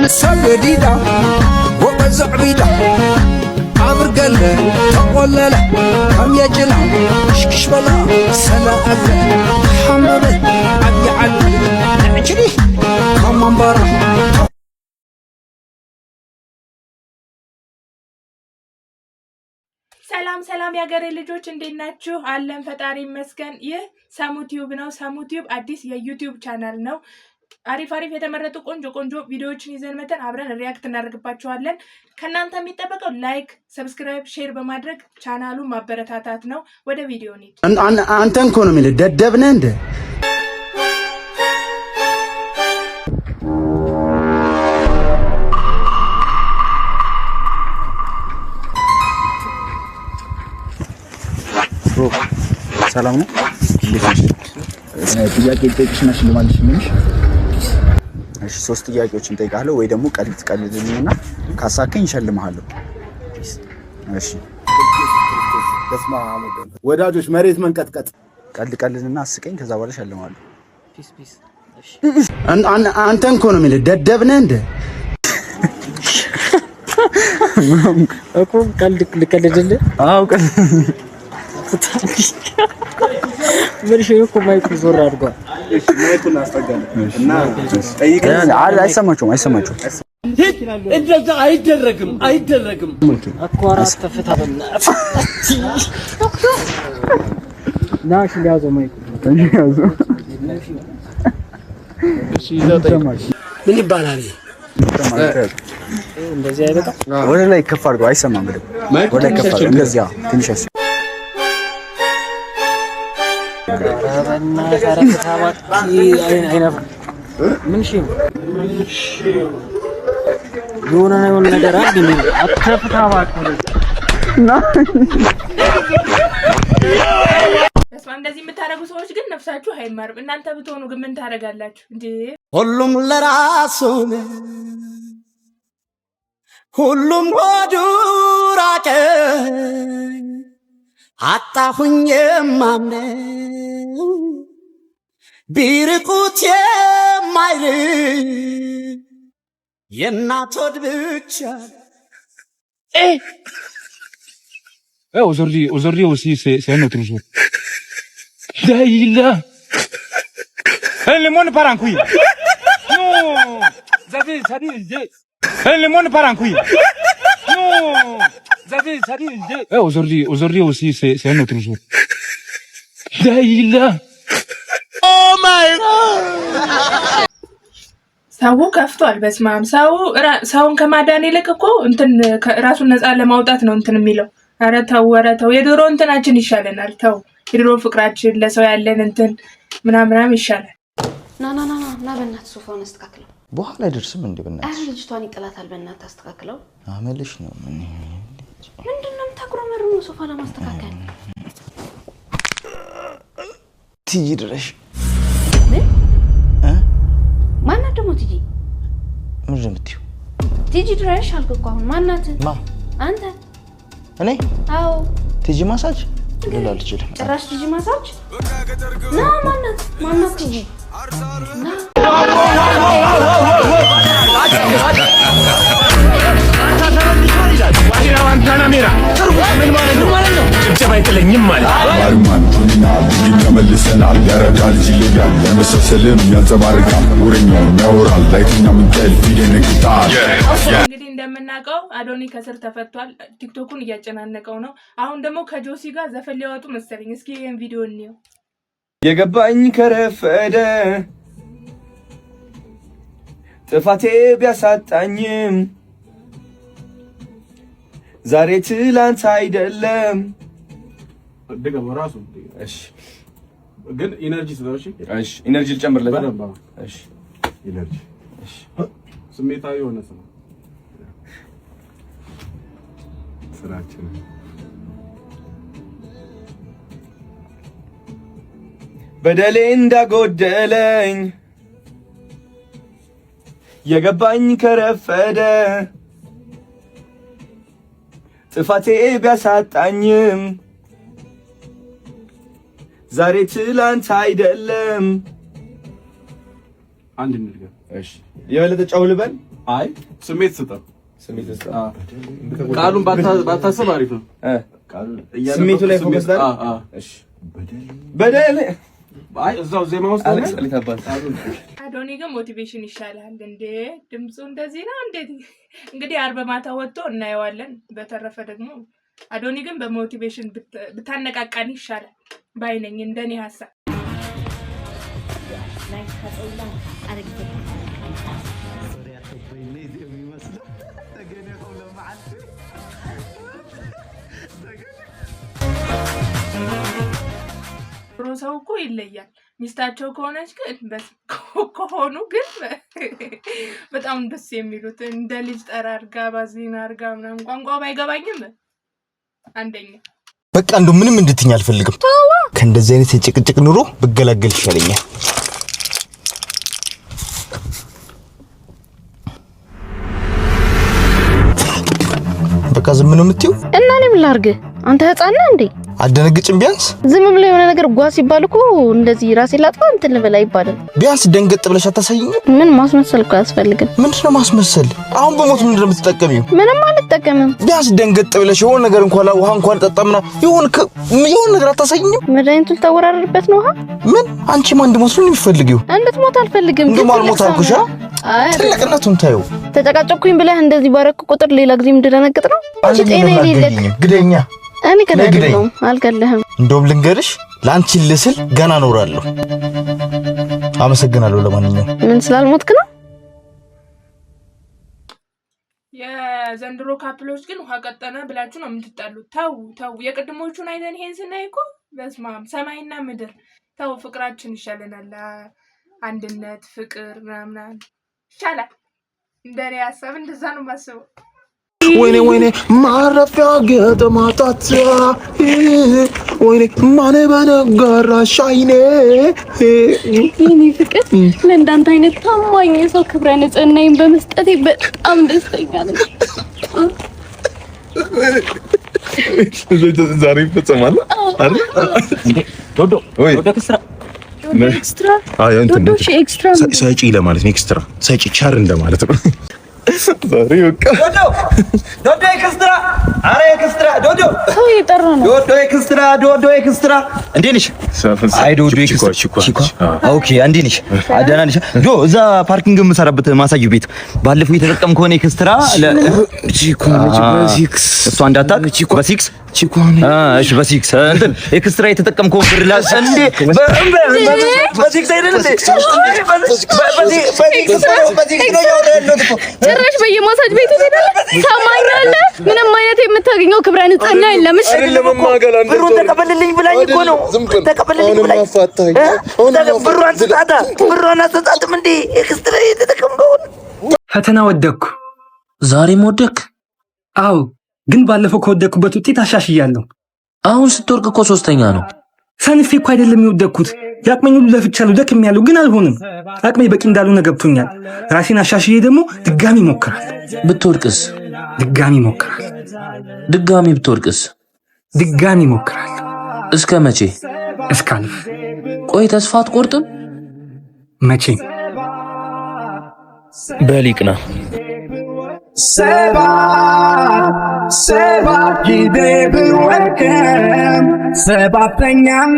سجديدا وقزع بيدا عبر قلبي تقولل هم يجلا شكش بلا سلا أبدا حمد عدي عدي نعجري كمان برا ሰላም ያገሬ ልጆች እንዴት ናችሁ? አለን ፈጣሪ ይመስገን። ይህ ሳሙቲዩብ ነው። ሳሙቲዩብ አዲስ የዩቲዩብ ቻናል ነው። አሪፍ የተመረጡ ቆንጆ ቪዲዮዎችን ይዘን መተን አብረን ሪያክት እናደርግባችኋለን። ከናንተ የሚጠበቀው ላይክ፣ ሰብስክራይብ፣ ሼር በማድረግ ቻናሉን ማበረታታት ነው። ወደ ቪዲዮ እንሂድ። አንተን እኮ ነው የሚል ደደብ ነህ እንደ ሰላም ነው። ጥያቄ ልጠይቅሽና ሽልማትሽ ምንሽ? እሺ 3 ጥያቄዎችን እጠይቃለሁ ወይ ደግሞ ቀልድ ትቀልድልኝና ካሳከኝ እሸልምሃለሁ። እሺ ወዳጆች መሬት መንቀጥቀጥ ቀልድ ቀልድና አስቀኝ ከዛ በኋላ እሸልምሃለሁ። ፒስ እሺ አንተን እኮ ነው የሚል ደደብ ነህ እንደ እኮ ቀልድ ልቀልድልህ? አዎ ቀልድ ምንሽ እኮ ማይኩ ዞር አድርጓል። እሺ ማይኩን አስተጋለ እና ጠይቀኝ። አይሰማችሁም እንደዛ አይደረግም አኳራት ተፈታበና ናሽ ሊያዘው ማይኩ እሺ ምን ይባላል? እንደዚህ አይበቃ ወደ ላይ ከፍ አድርገው አይሰማም። ወደ ከፍ አድርገው እንደዚያ ትንሽ ረበና ታረፍታባት አይነፍ ምንሽ የሆነ ነገር አለ ምን አትረፍታባት እንደዚህ የምታረጉ ሰዎች ግን ነፍሳችሁ አይማርም። እናንተ ብትሆኑ ግን ምን ታረጋላችሁ እንዴ? ሁሉም ለራሱ ሁሉም ወዱ ራቀ አጣሁኝ የማምነው ቢርቁት የማይርቅ የእናት ሆድ ብቻ aujourd'hui aussi c'est un autre jour. Daïla. Le monde part en couille. Non. Ça dit le monde part en couille. Non. Ça dit aujourd'hui aussi c'est un autre jour. Daïla. Oh my God. ሰው ከፍቷል። በስማም ሰውን ከማዳን ይልቅ እኮ እንትን ራሱን ነፃ ለማውጣት ነው እንትን የሚለው። ኧረ ተው የድሮ እንትናችን ይሻለናል። ተው የድሮ ፍቅራችን ለሰው ያለን እንትን ምናምን ይሻላል። ና በእናትህ ሶፋውን አስተካክለው። በኋላ አይደርስም እንዴ? በእናትህ አረ ልጅቷን ይጥላታል። በእናትህ አስተካክለው። አመልሽ ነው። ምንድነው የምታጉረመርሙ? ሶፋ ለማስተካከል ትይ ድረሽ ማናት ደግሞ ትጂ? ምን እንደምትይው ትጂ ድረሽ አልኩ እኮ አሁን። ማናት? አንተ? እኔ? አዎ ትጂ ማሳጅ ልላል ይችላል። ጭራሽ ትጂ ማሳጅ? ና ማናት ትጂ? ና ተመልሰናል ያረዳል ይለያል የመሰሰልም ያንጸባርቃል ወሬኛው ያወራል ላይተኛም እንቅልፍ ይደነግጣል። እንግዲህ እንደምናውቀው አዶኒ ከስር ተፈቷል። ቲክቶኩን እያጨናነቀው ነው። አሁን ደግሞ ከጆሲ ጋር ዘፈን ሊያወጡ መሰለኝ። እስኪ ይሄን ቪዲዮ እንየው። የገባኝ ከረፈደ ጥፋቴ ቢያሳጣኝም ዛሬ ትላንት አይደለም። ደገም ራሱ እሺ ግን ኢነርጂ ስለሆነ እሺ ኢነርጂ ልጨምርለት። እሺ ኢነርጂ እሺ ስሜታዊ ሆነ ስራችን በደሌ እንዳጎደለኝ የገባኝ ከረፈደ ጥፋቴ ቢያሳጣኝም ዛሬ ትላንት አይደለም። አንድ ንግር እሺ የበለጠ ጫው ልበል አይ ስሜት ስጠው። ስሜት ስጠው። ቃሉን ባታስብ አሪፍ ነው። ስሜቱ ላይ ፎከስ ዳር። እሺ በደል አይ እዛው ዜማ ውስጥ አዶኒ ግን ሞቲቬሽን ይሻላል እንዴ? ድምፁ እንደዚህ ነው እንዴ? እንግዲህ አርብ ማታ ወጥቶ እናየዋለን። በተረፈ ደግሞ አዶኒ ግን በሞቲቬሽን ብታነቃቃን ይሻላል ባይነኝ እንደኔ ሐሳብ። ሰው እኮ ይለያል። ሚስታቸው ከሆነች ግን ከሆኑ ግን በጣም ደስ የሚሉት እንደ ልጅ ጠራርጋ ባዚና አርጋ ምናምን ቋንቋው ባይገባኝም አንደኛ በቃ እንደው ምንም እንድትኛ አልፈልግም። ከእንደዚህ አይነት የጭቅጭቅ ኑሮ ብገላገል ይሻለኛል። በቃ ዝም ነው የምትይው? እና እኔ ምን ላድርግ? አንተ ህፃን ነህ እንዴ? አደነግጭም? ቢያንስ ዝም ብለህ የሆነ ነገር ጓ ሲባል እኮ እንደዚህ ራሴ ላጥፋ እንትን ልበል አይባልም። ቢያንስ ደንገጥ ብለሽ አታሳይኝ? ምን ማስመሰል እኮ አያስፈልግም። ምንድነው ማስመሰል? አሁን በሞት ምንድነው የምትጠቀሚው? ምንም አልጠቀምም። ቢያንስ ደንገጥ ብለሽ የሆነ ነገር እንኳን ውሃ እንኳን ጠጣምና የሆነ ነገር አታሳይኝም? መድኃኒቱን ታወራርበት ነው ውሃ? ምን አንቺ ማን እንድሞት ነው የሚፈልጊው? እንድትሞት አልፈልግም። ግን ማልሞት አልኩሽ። ትልቅነቱን ታዩ። ተጨቃጨኩኝ ብለህ እንደዚህ ባረክ ቁጥር ሌላ ጊዜ እንድደነግጥ ነው? አንቺ ጤና የሌለህ ግደኛ። እኔ ከነገርኩህ አልገለህም። እንደውም ልንገርሽ ላንቺ ልስል ገና ኖራለሁ። አመሰግናለሁ። ለማንኛውም ምን ስላልሞትክ ነው? የዘንድሮ ካፕሎች ግን ውሃ ቀጠነ ብላችሁ ነው የምትጣሉት። ተው። የቅድሞቹን አይተን ይሄን ስናይ እኮ በስማም ሰማይና ምድር። ተው፣ ፍቅራችን ይሻለናል። አንድነት፣ ፍቅር ምናምን ይሻላል። እንደኔ ሐሳብ እንደዛ ነው የማስበው። ወይኔ ማረፊያ ገጠማታት ወይኔ ማን በነገራሽ አይኔ የኔ ፍቅር ለእንዳንተ አይነት ታማኝ የሰው ክብረ ንጽህናዬን በመስጠቴ በጣም ደስተኛ ነኝ። ዛሬ ይፈጸማል አይደል? ዶዶ ኤክስትራ ሳይጪ ለማለት ነው። ኤክስትራ ሳይጪ ቻር እንደማለት ነው። ዛሬ በቃ ዶዶ ኤክስትራ፣ አረ ኤክስትራ ዶዶ ሰው እየጠራ ነው። ዶዶ ኤክስትራ እንዴት ነሽ? አይ ዶዶ ኤክስትራ ኦኬ፣ እንዴት ነሽ? ደህና ነሽ? ዶ እዛ ፓርኪንግ የምሰራበት ማሳጅ ቤት ባለፈው የተጠቀምከው ከሆነ ኤክስትራ ቺኮ በሲክስ እሷ እንዳታቅ በሲክስ ቺኮ እሺ በሲክስ እንትን ኤክስትራ የተጠቀምከው ብር ላስ እንዴ በሲክስ አይደል እንዴ? በሲክስ ነው ያወጣው። ጭራሽ በየማሳጅ ቤቱ ታማኛለህ። ምንም አይነት የምታገኘው ክብረ ንጽህና የለም። እሺ ብሩን ተቀበልልኝ ብላኝ እኮ ነው። ተቀበልልኝ ብላኝ ብሩን አትሰጣትም እንዴ? ኤክስትራ የተጠቀምከው ፈተና ወደኩ። ዛሬም ወደክ? አዎ፣ ግን ባለፈው ከወደኩበት ውጤት አሻሽያለሁ። አሁን ስትወርቅ እኮ ሶስተኛ ነው። ሰንፌ እኮ አይደለም የወደኩት። ያቅመኝ ሁሉ ለፍቻለሁ፣ ደክሜያለሁ፣ ግን አልሆንም። አቅሜ በቂ እንዳልሆነ ገብቶኛል። ራሴን አሻሽዬ ደግሞ ድጋሚ ሞክራል። ብትወድቅስ? ድጋሚ ሞክራል። ድጋሚ ብትወድቅስ? ድጋሚ ሞክራል። እስከ መቼ? እስካልፍ። ቆይ ተስፋ አትቆርጥም? መቼም። በሊቅና ሰባተኛም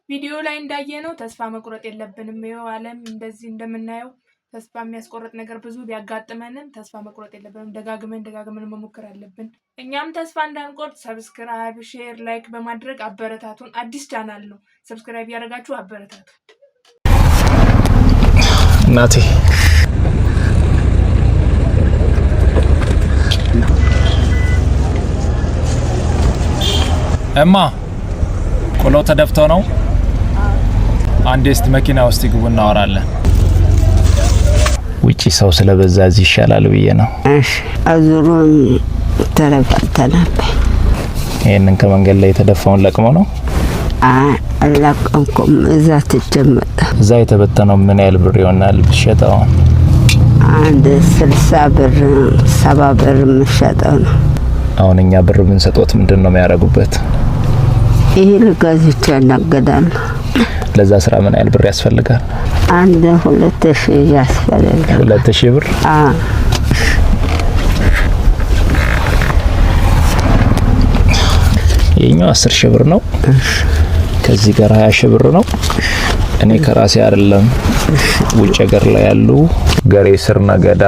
ቪዲዮ ላይ እንዳየነው ተስፋ መቁረጥ የለብንም። ይኸው ዓለም እንደዚህ እንደምናየው ተስፋ የሚያስቆርጥ ነገር ብዙ ቢያጋጥመንም ተስፋ መቁረጥ የለብንም። ደጋግመን መሞከር አለብን። እኛም ተስፋ እንዳንቆርጥ ሰብስክራይብ፣ ሼር፣ ላይክ በማድረግ አበረታቱን። አዲስ ቻናል ነው፣ ሰብስክራይብ ያደረጋችሁ አበረታቱ። እናቴ እማ ቆሎ ተደፍቶ ነው። አንዴ እስቲ መኪና ውስጥ ይግቡ እናወራለን። ውጪ ሰው ስለበዛ እዚህ ይሻላል ብዬ ነው። እሺ አዙሩን ተረጋግተናል። ይሄንን ከመንገድ ላይ የተደፋውን ለቅመው ነው? አላቀምኩም። እዛ ተጀመረ። እዛ የተበተነው ምን ያህል ብር ይሆናል ብትሸጠው? አንድ 60 ብር 70 ብር የምትሸጠው ነው። አሁን እኛ ብር ብንሰጦት ምንድን ነው የሚያደርጉበት? ይሄ ልጋዝቻ ያናገዳሉ። ለዛ ስራ ምን ያህል ብር ያስፈልጋል? አንድ 2000 ያስፈልጋል። 2000 ብር? ይሄኛው 10 ሺህ ብር ነው። ከዚህ ጋር 20 ሺህ ብር ነው። እኔ ከራሴ አይደለም ውጭ ሀገር ላይ ያሉ ገሬ ስር ነገዳ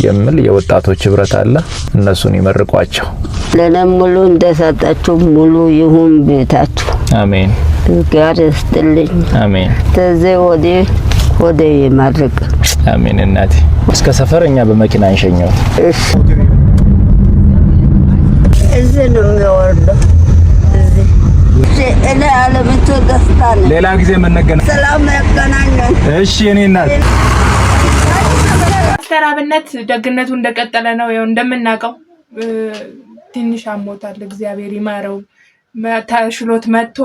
የሚል የወጣቶች ህብረት አለ። እነሱን ይመርቋቸው። ለነም ሙሉ እንደሰጣችሁ ሙሉ ይሁን ቤታችሁ። አሜን። ጋር ይስጥልኝ። አሜን። ተዘይ ወደ ይመርቅ። አሜን። እናቴ እስከ ሰፈር እኛ በመኪና እንሸኘው። እሺ እዚህ ነው የሚወርደው። እኔ አለምቱ ደስታን ሌላ ጊዜ መነገናኝ ሰላም ያገናኘን። እሺ እኔ እናት አስተራብነት ደግነቱ እንደቀጠለ ነው። ያው እንደምናውቀው ትንሽ አሞታል። እግዚአብሔር ይማረው። ተሽሎት መጥቶ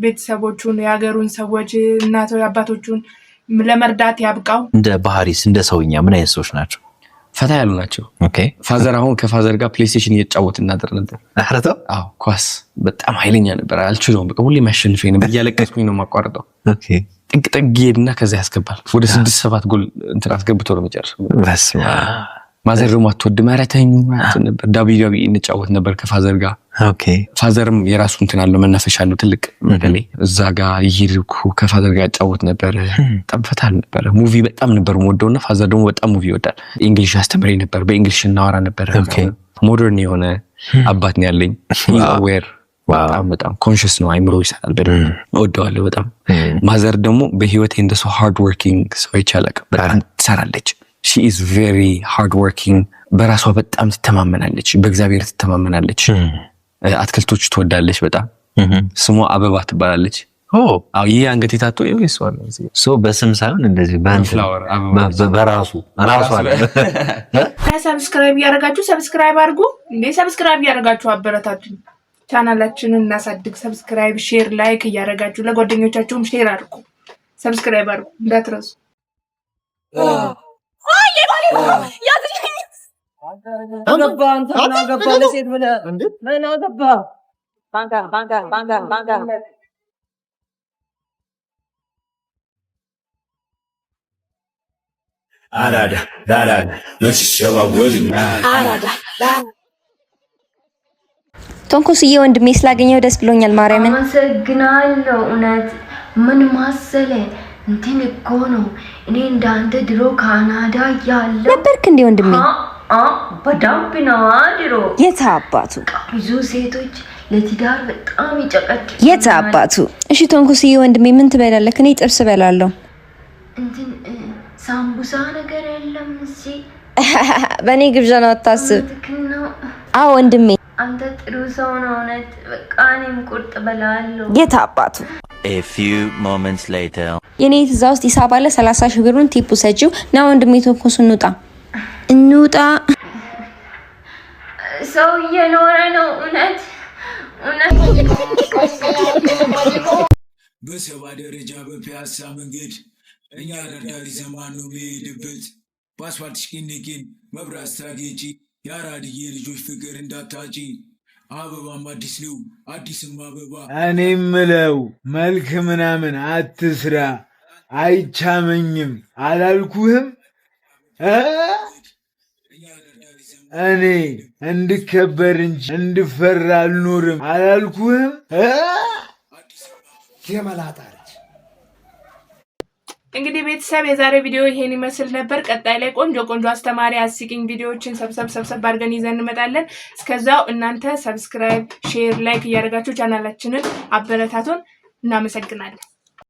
ቤተሰቦቹን የሀገሩን ሰዎች እናቶ አባቶቹን ለመርዳት ያብቃው። እንደ ባህሪስ እንደ ሰውኛ ምን አይነት ሰዎች ናቸው? ፈታ ያሉ ናቸው። ኦኬ ፋዘር አሁን ከፋዘር ጋር ፕሌይስቴሽን እየተጫወትን እናደር ነበር። አህረታ አዎ ኳስ በጣም ኃይለኛ ነበር። አልችለውም። በቃ ሁሌ ማሸንፈኝ ነበር። እያለቀስኩኝ ነው የማቋርጠው። ኦኬ ጥግ ሄድና ከዛ ያስገባል። ወደ 6-7 ጎል እንትን አስገብቶ ነው የሚጨርሰው። በስመ አብ። ማዘር ደግሞ አትወድም። ኧረ ተኝ ነበር። ዳቢዳቢ እንጫወት ነበር ከፋዘር ጋር። ኦኬ ፋዘርም የራሱ እንትን አለው መናፈሻ አለው ትልቅ መቀሌ። እዛ ጋር ይሄድኩ ከፋዘር ጋር ያጫወት ነበር። በጣም ፈታ ነበር። ሙቪ በጣም ነበር የምወደውና ፋዘር ደግሞ በጣም ሙቪ ይወዳል። እንግሊሽ አስተምረኝ ነበር። በእንግሊሽ እናወራ ነበር። ኦኬ ሞደርን የሆነ አባት ነው ያለኝ። ዌር በጣም ኮንሽስ ነው። አይምሮ ይሰራል። በደንብ እወደዋለሁ በጣም። ማዘር ደግሞ በህይወቴ እንደሱ ሃርድ ወርኪንግ ሰው ይቻላል። በጣም ትሰራለች። she is very hard working። በራሷ በጣም ትተማመናለች። በእግዚአብሔር ትተማመናለች። አትክልቶች ትወዳለች በጣም። ስሟ አበባ ትባላለች። አዎ ይሄ አንገት የታቶ ይወስዋል ሶ በስም ሳይሆን እንደዚህ ፍላወር በራሱ አለ። ሰብስክራይብ ያደርጋችሁ ሰብስክራይብ አድርጉ። ሰብስክራይብ ያደርጋችሁ አበረታቱኝ። ቻናላችንን እናሳድግ። ሰብስክራይብ፣ ሼር፣ ላይክ እያደረጋችሁ ለጓደኞቻችሁም ሼር አድርጉ። ሰብስክራይብ አድርጉ እንዳትረሱ። ቶንኮስዬ ወንድሜ ስላገኘው ደስ ብሎኛል። ማርያምን አመሰግናለሁ። እውነት ምን ማሰለ እንትን እኮ ነው። እኔ እንዳንተ ድሮ ካናዳ ያለው ነበርክ እንዴ ወንድሜ? በደንብ ነው ድሮ። የት አባቱ ብዙ ሴቶች ለትዳር በጣም ይጨቀጭ። የት አባቱ። እሺ ቶንኮስዬ ወንድሜ ምን ትበላለህ? እኔ ጥብስ እበላለሁ። እንትን ሳምቡሳ ነገር የለም እዚህ? በእኔ ግብዣ ነው አታስብ። አዎ ወንድሜ አንተ ጥሩ ሰው ነው እውነት። በቃ እኔም ቁርጥ በላለሁ። የት አባቱ። A few moments later የኔ ትዛ ውስጥ ሂሳብ አለ 30 ሺህ ብሩን ቲፑ ሰጪው ና ወንድሜ ቶንኮስ እንውጣ። ሰው እየኖረ ነው እውነት። በሰባ ደረጃ በፒያሳ መንገድ እኛ ረዳሪ ዘማን ነው የሚሄድበት። በአስፋልት ሽቅንቅን መብራት ስታጌጪ የአራድዬ ልጆች ፍቅር እንዳታጪ። አበባም አዲስ ነው አዲስም አበባ። እኔ ምለው መልክ ምናምን አትስራ አይቻመኝም አላልኩህም? እኔ እንድከበር እንጂ እንድፈራ አልኖርም አላልኩህም? የመላጣለች እንግዲህ ቤተሰብ የዛሬ ቪዲዮ ይሄን ይመስል ነበር። ቀጣይ ላይ ቆንጆ አስተማሪ አስቂኝ ቪዲዮዎችን ሰብሰብ አድርገን ይዘን እንመጣለን። እስከዛው እናንተ ሰብስክራይብ፣ ሼር፣ ላይክ እያደረጋችሁ ቻናላችንን አበረታቱን። እናመሰግናለን።